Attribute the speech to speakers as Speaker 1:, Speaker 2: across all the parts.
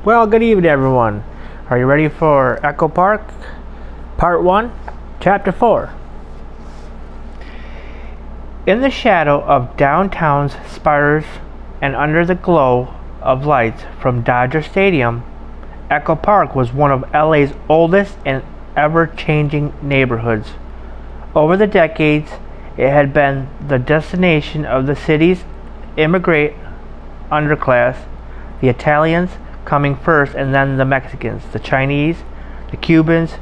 Speaker 1: Well, good evening, everyone. Are you ready for Echo Park, Part 1, Chapter 4? In the shadow of downtown's spires and under the glow of lights from Dodger Stadium, Echo Park was one of LA's oldest and ever-changing neighborhoods. Over the decades, it had been the destination of the city's immigrant underclass, the Italians coming first, and then the Mexicans, the Chinese, the Cubans,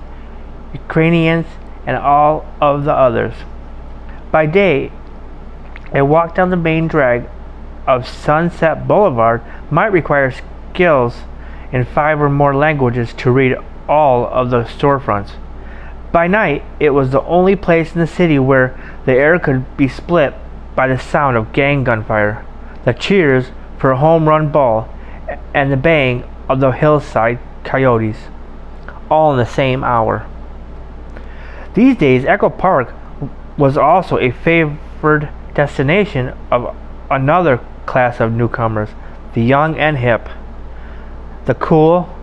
Speaker 1: Ukrainians, and all of the others. By day, a walk down the main drag of Sunset Boulevard might require skills in 5 or more languages to read all of the storefronts. By night, it was the only place in the city where the air could be split by the sound of gang gunfire, the cheers for a home run ball, and the baying of the hillside coyotes, all in the same hour. These days, Echo Park was also a favored destination of another class of newcomers, the young and hip. The cool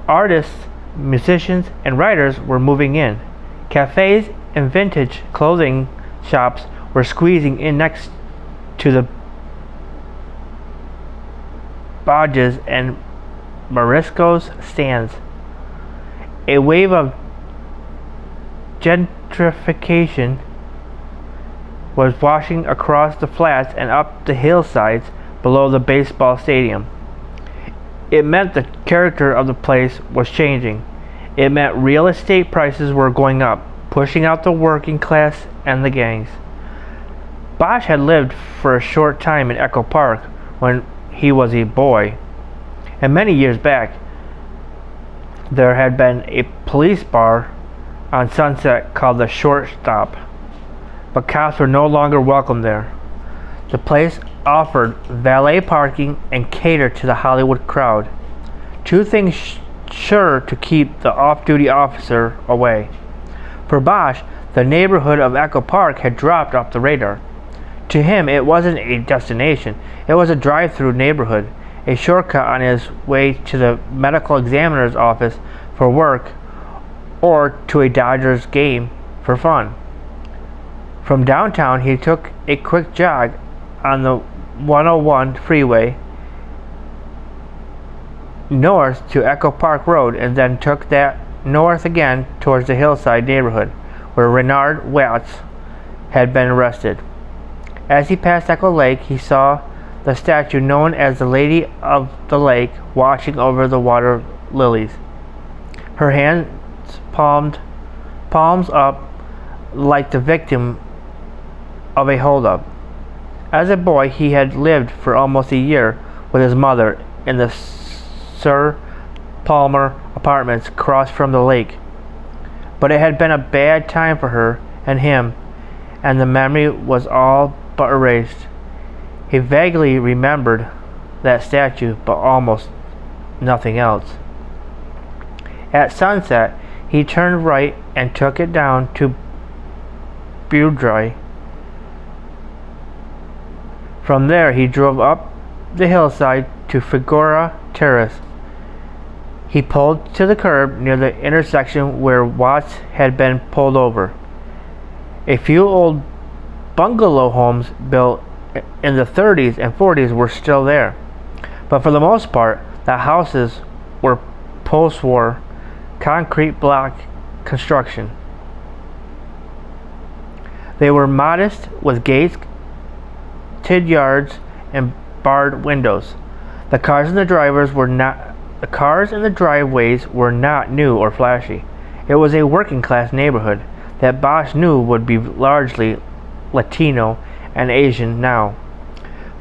Speaker 1: artists, musicians, and writers were moving in. Cafes and vintage clothing shops were squeezing in next to the Bodges and Morisco's stands. A wave of gentrification was washing across the flats and up the hillsides below the baseball stadium. It meant the character of the place was changing. It meant real estate prices were going up, pushing out the working class and the gangs. Bosch had lived for a short time in Echo Park when he was a boy, and many years back there had been a police bar on Sunset called the Shortstop, but cops were no longer welcome there. The place offered valet parking and catered to the Hollywood crowd, two things sure to keep the off-duty officer away. For Bosch, the neighborhood of Echo Park had dropped off the radar. To him, it wasn't a destination, it was a drive-through neighborhood, a shortcut on his way to the medical examiner's office for work or to a Dodgers game for fun. From downtown, he took a quick jog on the 101 freeway north to Echo Park Road and then took that north again towards the hillside neighborhood where Renard Watts had been arrested. As he passed Echo Lake, he saw the statue known as the Lady of the Lake watching over the water lilies, her hands palms up like the victim of a holdup. As a boy, he had lived for almost a year with his mother in the Sir Palmer apartments across from the lake. But it had been a bad time for her and him, and the memory was all but erased. He vaguely remembered that statue, but almost nothing else. At sunset, he turned right and took it down to Boudreaux. From there, he drove up the hillside to Figueroa Terrace. He pulled to the curb near the intersection where Watts had been pulled over. A few old bungalow homes built in the 30s and 40s were still there, but for the most part, the houses were post-war concrete block construction. They were modest with gated yards and barred windows. The cars in the driveways were not new or flashy. It was a working class neighborhood that Bosch knew would be largely Latino and Asian now.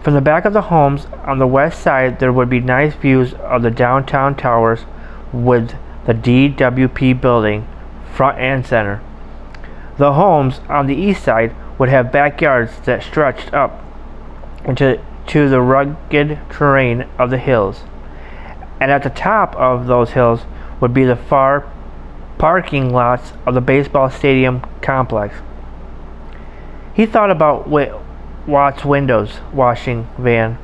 Speaker 1: From the back of the homes on the west side, there would be nice views of the downtown towers with the DWP building front and center. The homes on the east side would have backyards that stretched up into the rugged terrain of the hills, and at the top of those hills would be the far parking lots of the baseball stadium complex. He thought about Watt's windows washing van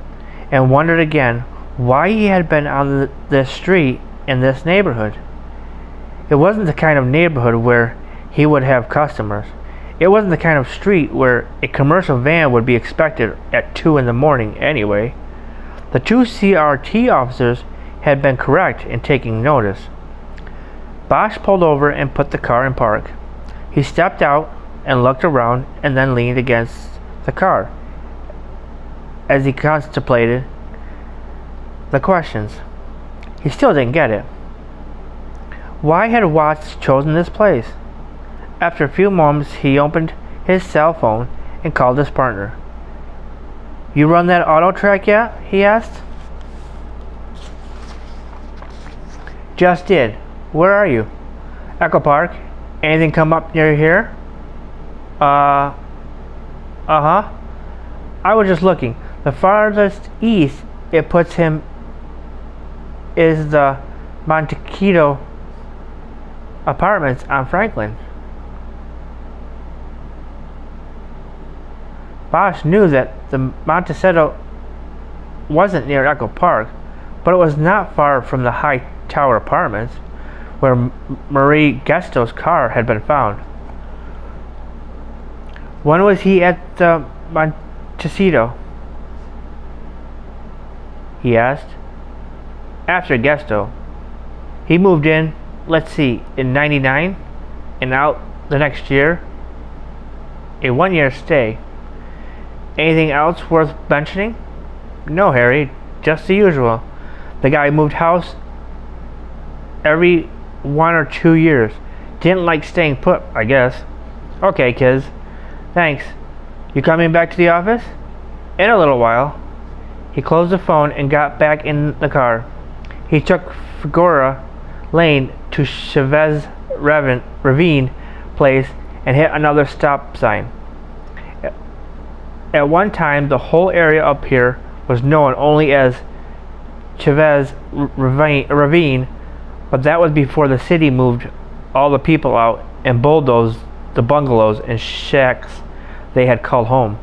Speaker 1: and wondered again why he had been on this street in this neighborhood. It wasn't the kind of neighborhood where he would have customers. It wasn't the kind of street where a commercial van would be expected at 2 in the morning anyway. The two CRT officers had been correct in taking notice. Bosch pulled over and put the car in park. He stepped out and looked around and then leaned against the car as he contemplated the questions. He still didn't get it. Why had Watts chosen this place? After a few moments, he opened his cell phone and called his partner. "You run that auto track yet?" he asked. "Just did. Where are you?" "Echo Park. Anything come up near here?" Uh-huh. I was just looking. The farthest east it puts him is the Montecito Apartments on Franklin. Bosch knew that the Montecito wasn't near Echo Park, but it was not far from the High Tower Apartments, where Marie Gesto's car had been found. When was he at the Montecito? He asked. After Gesto. He moved in, let's see, in '99 and out the next year. A 1-year stay. Anything else worth mentioning? No, Harry, just the usual. The guy moved house every 1 or 2 years. Didn't like staying put, I guess. Okay, kids. Thanks. You coming back to the office? In a little while. He closed the phone and got back in the car. He took Figueroa Lane to Chavez Ravine Place and hit another stop sign. At one time, the whole area up here was known only as Chavez Ravine, but that was before the city moved all the people out and bulldozed the bungalows and shacks they had called home.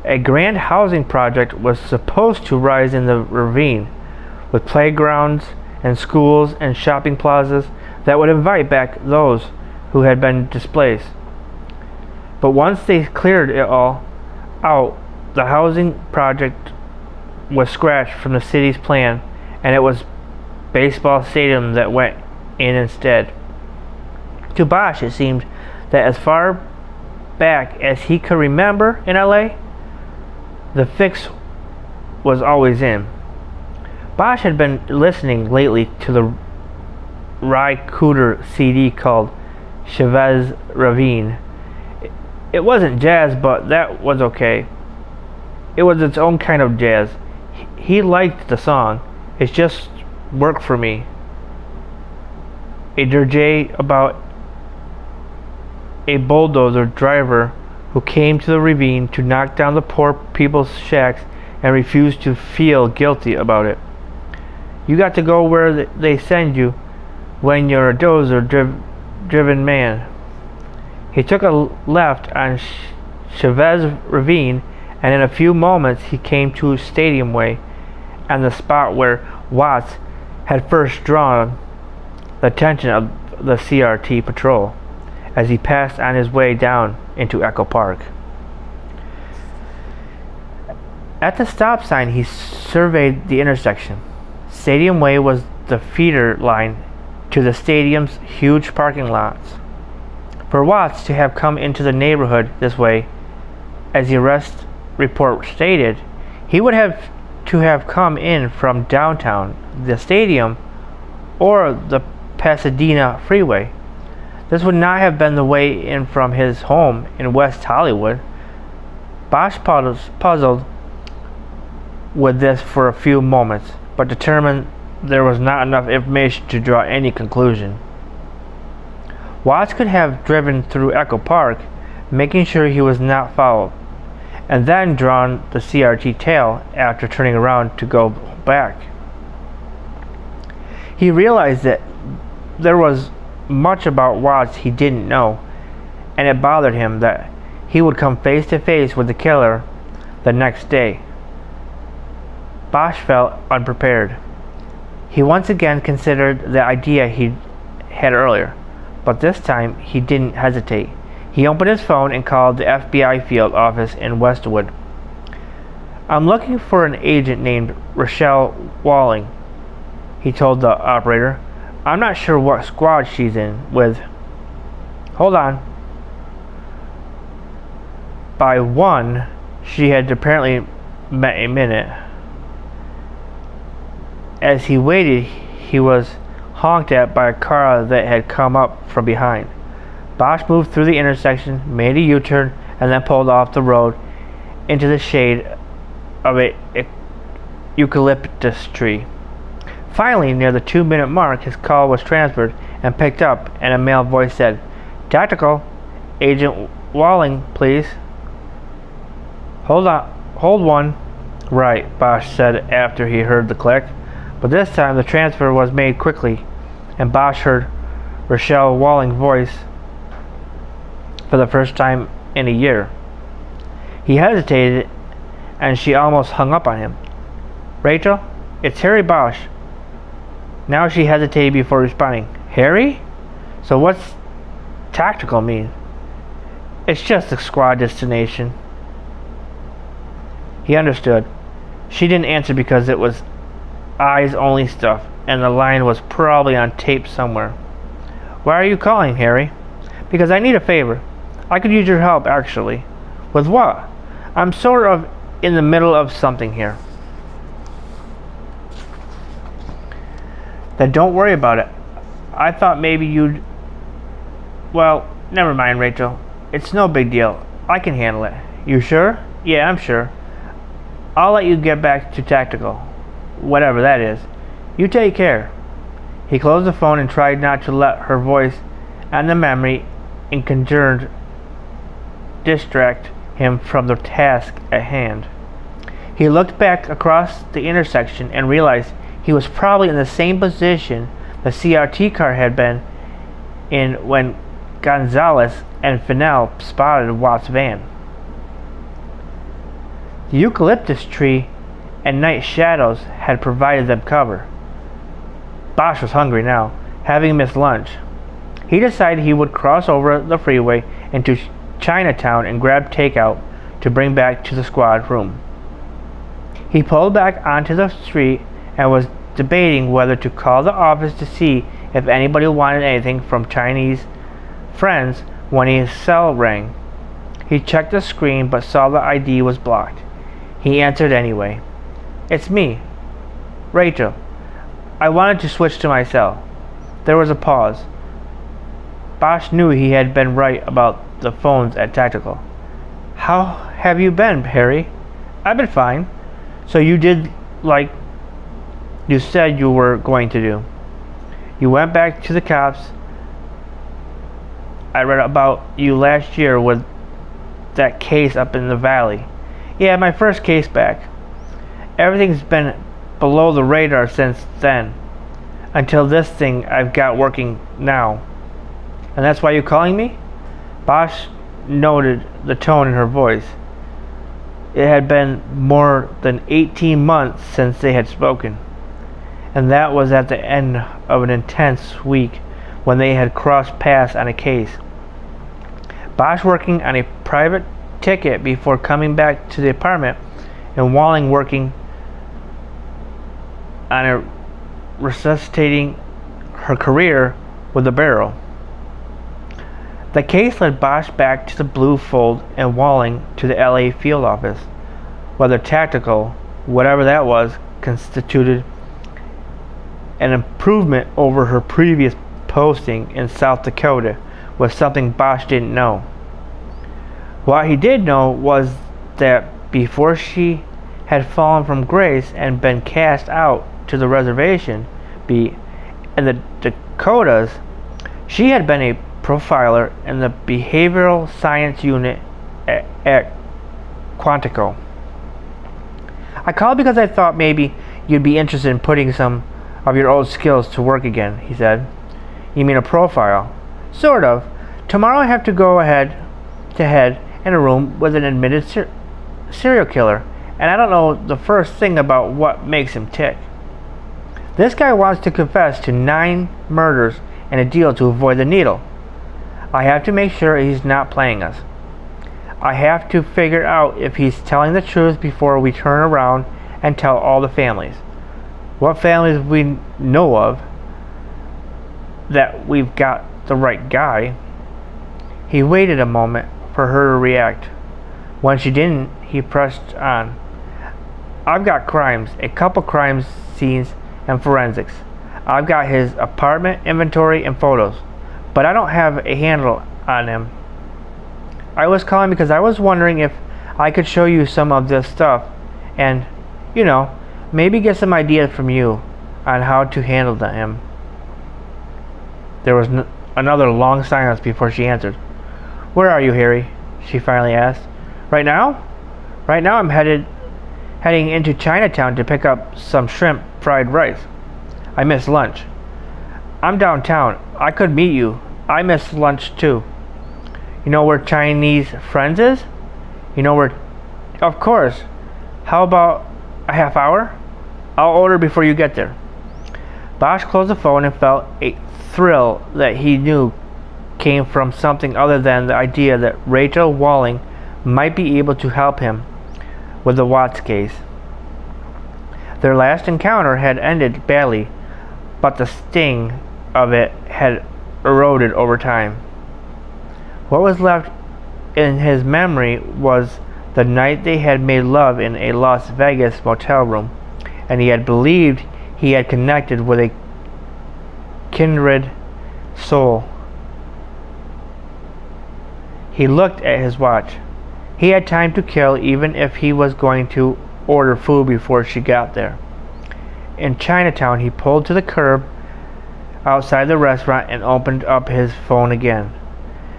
Speaker 1: A grand housing project was supposed to rise in the ravine, with playgrounds and schools and shopping plazas that would invite back those who had been displaced. But once they cleared it all out, the housing project was scratched from the city's plan, and it was baseball stadium that went in instead. To Bosch, it seemed that as far back as he could remember in LA, the fix was always in. Bosch had been listening lately to the Ry Cooder CD called Chavez Ravine. It wasn't jazz, but that was okay. It was its own kind of jazz. He liked the song. It just worked for me. A dirge about a bulldozer driver who came to the ravine to knock down the poor people's shacks and refused to feel guilty about it. You got to go where they send you when you're a dozer-driven man. He took a left on Chavez Ravine, and in a few moments he came to Stadium Way, and the spot where Watts had first drawn the attention of the CRT patrol as he passed on his way down into Echo Park. At the stop sign, he surveyed the intersection. Stadium Way was the feeder line to the stadium's huge parking lots. For Watts to have come into the neighborhood this way, as the arrest report stated, he would have to have come in from downtown, the stadium, or the Pasadena Freeway. This would not have been the way in from his home in West Hollywood. Bosch puzzled with this for a few moments, but determined there was not enough information to draw any conclusion. Watts could have driven through Echo Park, making sure he was not followed, and then drawn the CRT tail after turning around to go back. He realized that there was much about Watts he didn't know, and it bothered him that he would come face to face with the killer the next day. Bosch felt unprepared. He once again considered the idea he had earlier, but this time he didn't hesitate. He opened his phone and called the FBI field office in Westwood. "I'm looking for an agent named Rochelle Walling," he told the operator. "I'm not sure what squad she's in with." "Hold on." By 1, she had apparently met a minute. As he waited, he was honked at by a car that had come up from behind. Bosch moved through the intersection, made a U-turn, and then pulled off the road into the shade of a eucalyptus tree. Finally, near the 2-minute mark, his call was transferred and picked up, and a male voice said, "Tactical, Agent Walling, please." "Hold one." "Right," Bosch said after he heard the click. But this time the transfer was made quickly, and Bosch heard Rochelle Walling's voice for the first time in a year. He hesitated, and she almost hung up on him. "Rachel, it's Harry Bosch." Now she hesitated before responding. "Harry? So what's tactical mean?" "It's just a squad destination." He understood. She didn't answer because it was eyes-only stuff, and the line was probably on tape somewhere. "Why are you calling, Harry?" "Because I need a favor. I could use your help, actually." "With what?" "I'm sort of in the middle of something here." "Then don't worry about it. I thought maybe you'd..." "Well, never mind, Rachel. It's no big deal. I can handle it." "You sure?" "Yeah, I'm sure. I'll let you get back to tactical. Whatever that is. You take care." He closed the phone and tried not to let her voice and the memory in conjoined distract him from the task at hand. He looked back across the intersection and realized he was probably in the same position the CRT car had been in when Gonzalez and Fennell spotted Watt's van. The eucalyptus tree and night shadows had provided them cover. Bosch was hungry now, having missed lunch. He decided he would cross over the freeway into Chinatown and grab takeout to bring back to the squad room. He pulled back onto the street and was debating whether to call the office to see if anybody wanted anything from Chinese friends when his cell rang. He checked the screen but saw the ID was blocked. He answered anyway. "It's me, Rachel. I wanted to switch to my cell." There was a pause. Bosch knew he had been right about the phones at Tactical. "How have you been, Harry?" "I've been fine." "So you did like you said you were going to do. You went back to the cops. I read about you last year with that case up in the valley." "Yeah, my first case back. Everything's been below the radar since then, until this thing I've got working now." "And that's why you're calling me?" Bosch noted the tone in her voice. It had been more than 18 months since they had spoken, and that was at the end of an intense week when they had crossed paths on a case. Bosch working on a private ticket before coming back to the apartment, and Walling working on a resuscitating her career with a barrel. The case led Bosch back to the Blue Fold and Walling to the LA field office. Whether tactical, whatever that was, constituted an improvement over her previous posting in South Dakota was something Bosch didn't know. What he did know was that before she had fallen from grace and been cast out to the reservation in the Dakotas, she had been a profiler in the behavioral science unit at Quantico. "I called because I thought maybe you'd be interested in putting some of your old skills to work again," he said. "You mean a profile?" "Sort of. Tomorrow I have to go head to head in a room with an admitted serial killer, and I don't know the first thing about what makes him tick. This guy wants to confess to 9 murders and a deal to avoid the needle. I have to make sure he's not playing us. I have to figure out if he's telling the truth before we turn around and tell all the families. What families we know of that we've got the right guy. He waited a moment for her to react. When she didn't, he pressed on. I've got crimes, a couple crime scenes and forensics. I've got his apartment inventory and photos, but I don't have a handle on him. I was calling because I was wondering if I could show you some of this stuff and, maybe get some ideas from you on how to handle him. There was another long silence before she answered. Where are you, Harry? She finally asked. Right now? Right now I'm heading into Chinatown to pick up some shrimp fried rice. I missed lunch. I'm downtown. I could meet you. I missed lunch too. You know where Chinese Friends is? You know where... Of course. How about a half hour? I'll order before you get there. Bosch closed the phone and felt a thrill that he knew came from something other than the idea that Rachel Walling might be able to help him with the Watts case. Their last encounter had ended badly, but the sting of it had eroded over time. What was left in his memory was the night they had made love in a Las Vegas motel room, and he had believed he had connected with a kindred soul. He looked at his watch. He had time to kill even if he was going to order food before she got there. In Chinatown, he pulled to the curb outside the restaurant and opened up his phone again.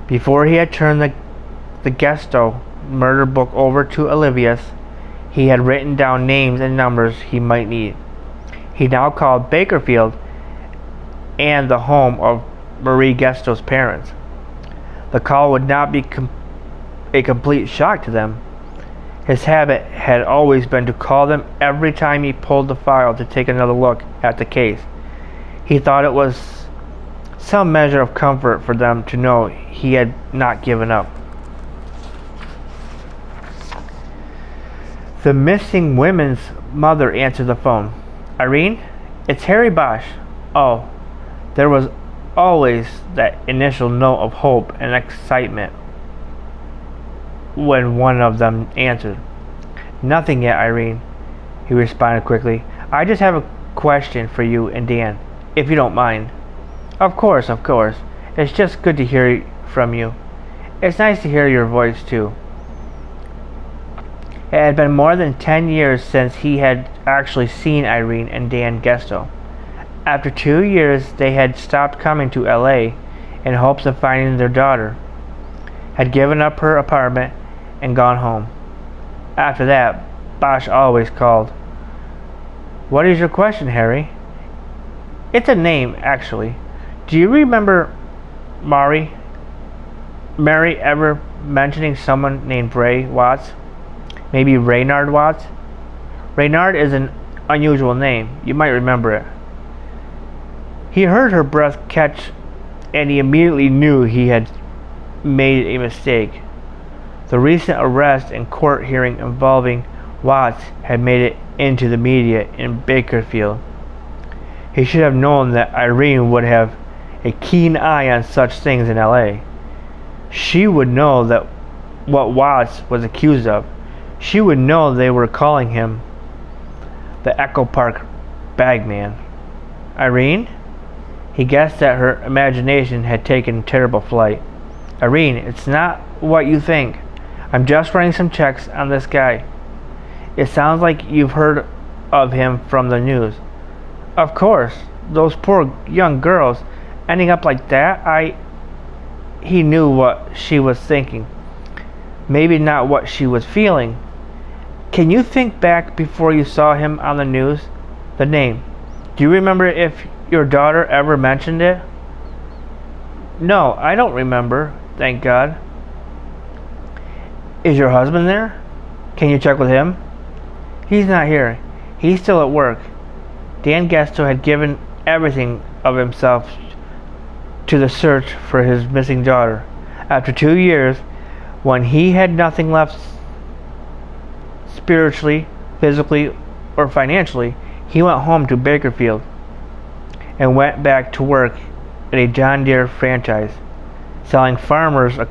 Speaker 1: Before he had turned the Gesto murder book over to Olivia's, he had written down names and numbers he might need. He now called Bakerfield and the home of Marie Gesto's parents. The call would not be a complete shock to them. His habit had always been to call them every time he pulled the file to take another look at the case. He thought it was some measure of comfort for them to know he had not given up. The missing woman's mother answered the phone. Irene, it's Harry Bosch. Oh, there was always that initial note of hope and excitement when one of them answered. Nothing yet, Irene, he responded quickly. I just have a question for you and Dan, if you don't mind. Of course. It's just good to hear from you. It's nice to hear your voice, too. It had been more than 10 years since he had actually seen Irene and Dan Gesto. After 2 years, they had stopped coming to LA in hopes of finding their daughter, had given up her apartment and gone home. After that, Bosch always called. What is your question, Harry? It's a name, actually. Do you remember Mary ever mentioning someone named Ray Watts? Maybe Reynard Watts? Reynard is an unusual name. You might remember it. He heard her breath catch, and he immediately knew he had made a mistake. The recent arrest and court hearing involving Watts had made it into the media in Bakerfield. He should have known that Irene would have a keen eye on such things in LA. She would know that what Watts was accused of. She would know they were calling him the Echo Park Bagman. Irene? He guessed that her imagination had taken terrible flight. Irene, it's not what you think. I'm just writing some checks on this guy. It sounds like you've heard of him from the news. Of course, those poor young girls ending up like that. He knew what she was thinking. Maybe not what she was feeling. Can you think back before you saw him on the news? The name. Do you remember if your daughter ever mentioned it? No, I don't remember, thank God. Is your husband there? Can you check with him? He's not here. He's still at work. Dan Gesto had given everything of himself to the search for his missing daughter. After 2 years, when he had nothing left spiritually, physically, or financially, he went home to Bakerfield and went back to work at a John Deere franchise, selling farmers their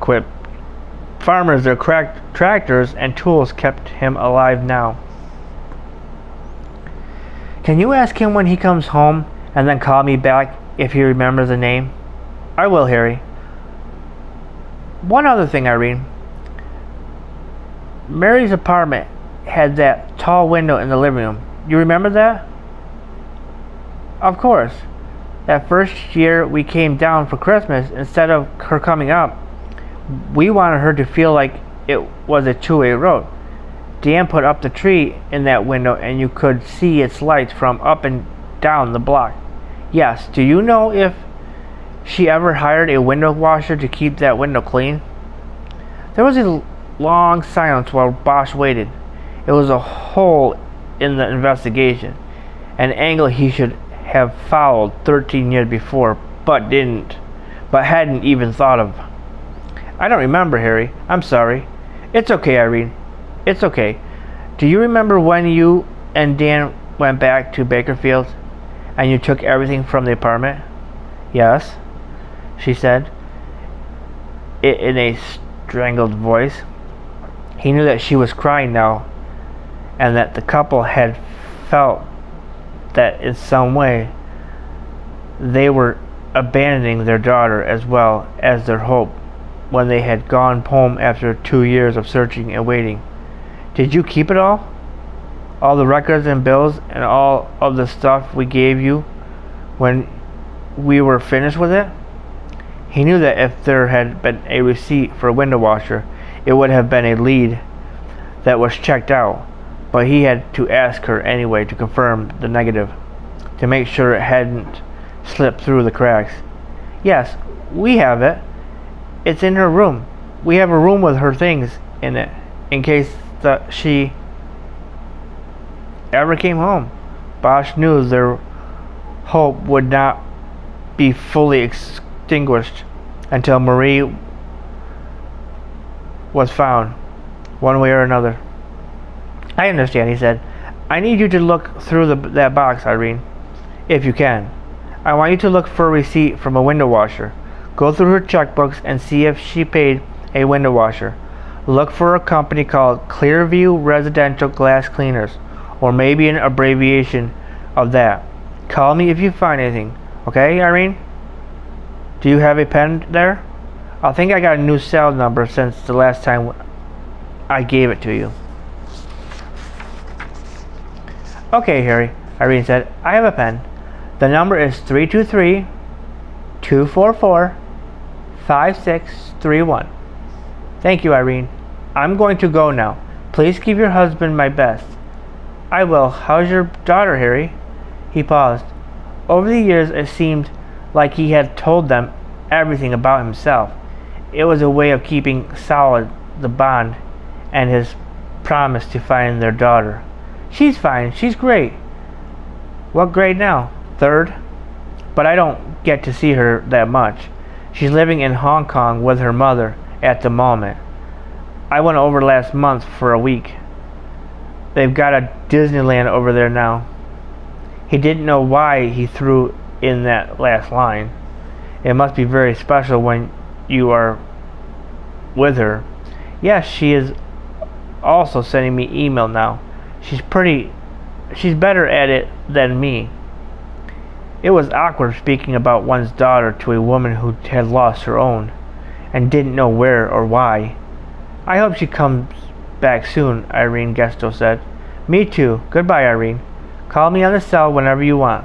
Speaker 1: tractors and tools kept him alive now. Can you ask him when he comes home and then call me back if he remembers the name? I will, Harry. One other thing, Irene. Mary's apartment had that tall window in the living room. You remember that? Of course. That first year we came down for Christmas, instead of her coming up, we wanted her to feel like it was a two-way road. Dan put up the tree in that window and you could see its lights from up and down the block. Yes, do you know if she ever hired a window washer to keep that window clean? There was a long silence while Bosch waited. It was a hole in the investigation, an angle he should have followed 13 years before, but hadn't even thought of. I don't remember, Harry. I'm sorry. It's okay, Irene. It's okay. Do you remember when you and Dan went back to Bakerfield and you took everything from the apartment? Yes, she said, in a strangled voice. He knew that she was crying now, and that the couple had felt that in some way they were abandoning their daughter as well as their hope when they had gone home after 2 years of searching and waiting. Did you keep it all? All the records and bills and all of the stuff we gave you when we were finished with it? He knew that if there had been a receipt for a window washer, it would have been a lead that was checked out, but he had to ask her anyway to confirm the negative, to make sure it hadn't slipped through the cracks. Yes, we have it. It's in her room. We have a room with her things in it, in case that she ever came home. Bosch knew their hope would not be fully extinguished until Marie was found, one way or another. I understand, he said. I need you to look through that box, Irene, if you can. I want you to look for a receipt from a window washer. Go through her checkbooks and see if she paid a window washer. Look for a company called Clearview Residential Glass Cleaners, or maybe an abbreviation of that. Call me if you find anything. Okay, Irene? Do you have a pen there? I think I got a new cell number since the last time I gave it to you. Okay, Harry, Irene said. I have a pen. The number is 323-244-5631. Thank you, Irene. I'm going to go now. Please give your husband my best. I will. How's your daughter, Harry? He paused. Over the years, it seemed like he had told them everything about himself. It was a way of keeping solid the bond and his promise to find their daughter. She's fine. She's great. What grade now? 3rd? But I don't get to see her that much. She's living in Hong Kong with her mother at the moment. I went over last month for a week. They've got a Disneyland over there now. He didn't know why he threw in that last line. It must be very special when you are with her. Yes, she is also sending me email now. She's better at it than me. It was awkward speaking about one's daughter to a woman who had lost her own and didn't know where or why. I hope she comes back soon, Irene Gesto said. Me too. Goodbye, Irene. Call me on the cell whenever you want.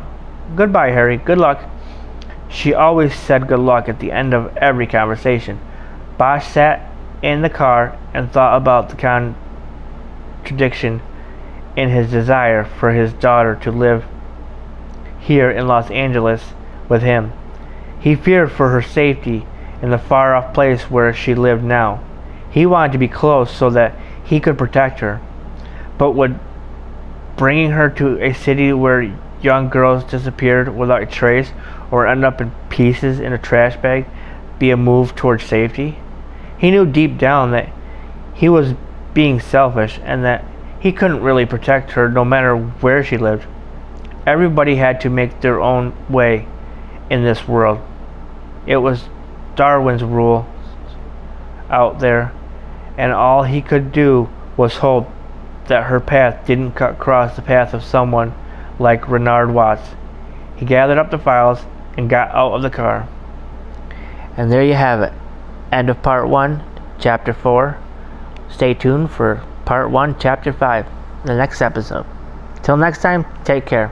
Speaker 1: Goodbye, Harry. Good luck. She always said good luck at the end of every conversation. Bosch sat in the car and thought about the contradiction in his desire for his daughter to live here in Los Angeles with him. He feared for her safety in the far-off place where she lived now. He wanted to be close so that he could protect her, but would bringing her to a city where young girls disappeared without a trace or end up in pieces in a trash bag be a move towards safety? He knew deep down that he was being selfish and that he couldn't really protect her no matter where she lived. Everybody had to make their own way in this world. It was Darwin's rule out there, and all he could do was hope that her path didn't cut across the path of someone like Renard Watts. He gathered up the files and got out of the car. And there you have it. End of part 1, chapter 4. Stay tuned for part 1, chapter 5, the next episode. Till next time, take care.